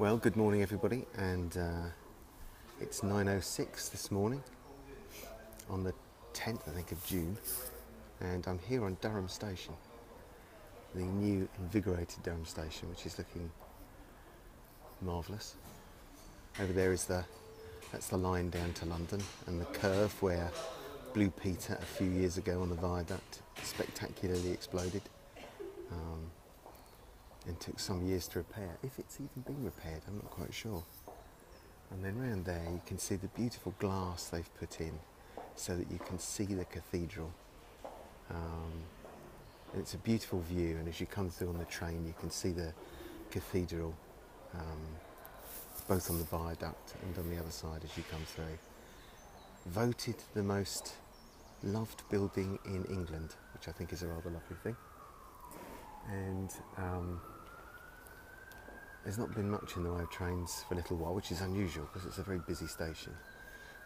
Well, good morning everybody, and it's 9:06 this morning on the 10th, I think, of June, and I'm here on Durham Station, the new invigorated Durham Station, which is looking marvellous. Over there is that's the line down to London, and the curve where Blue Peter a few years ago on the viaduct spectacularly exploded. And took some years to repair, if it's even been repaired, I'm not quite sure. And then round there you can see the beautiful glass they've put in so that you can see the cathedral. And it's a beautiful view, and as you come through on the train you can see the cathedral both on the viaduct and on the other side as you come through. Voted the most loved building in England, which I think is a rather lovely thing. And there's not been much in the way of trains for a little while, which is unusual because it's a very busy station.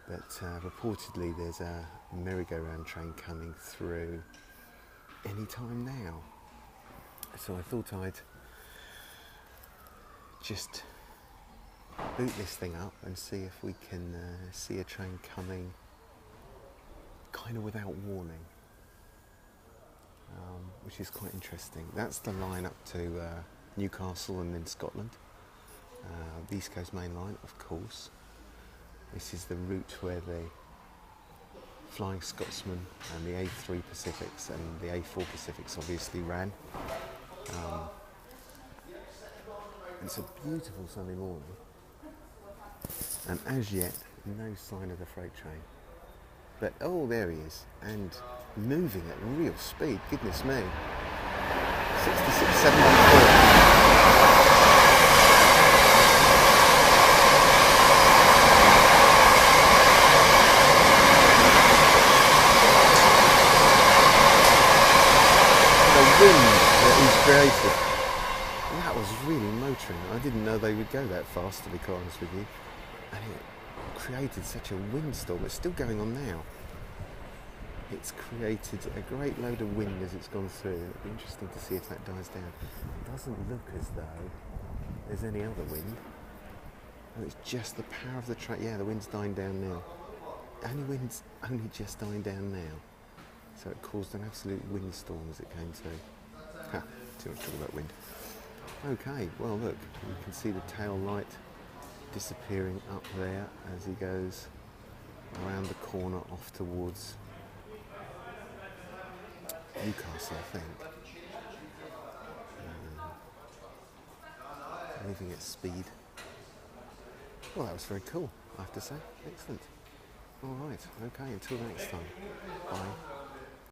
But reportedly there's a merry-go-round train coming through any time now. So I thought I'd just boot this thing up and see if we can see a train coming kind of without warning. Which is quite interesting. That's the line up to Newcastle and in Scotland. The East Coast Main Line, of course. This is the route where the Flying Scotsman and the A3 Pacifics and the A4 Pacifics obviously ran. It's a beautiful sunny morning, and as yet no sign of the freight train. But oh, there he is, and moving at real speed, goodness me. 66,714. The wind that he's created, that was really motoring. I didn't know they would go that fast, to be quite honest with you. And it created such a windstorm. It's still going on now. It's created a great load of wind as it's gone through. It'll be interesting to see if that dies down. It doesn't look as though there's any other wind. Oh, it's just the power of the train. Yeah, the wind's dying down now. Wind's only just dying down now. So it caused an absolute windstorm as it came through. Ha, too much talk about wind. Okay, well look, you can see the tail light disappearing up there as he goes around the corner off towards Newcastle, I think. Moving at speed. Well, that was very cool, I have to say. Excellent. All right, okay, until next time. Bye.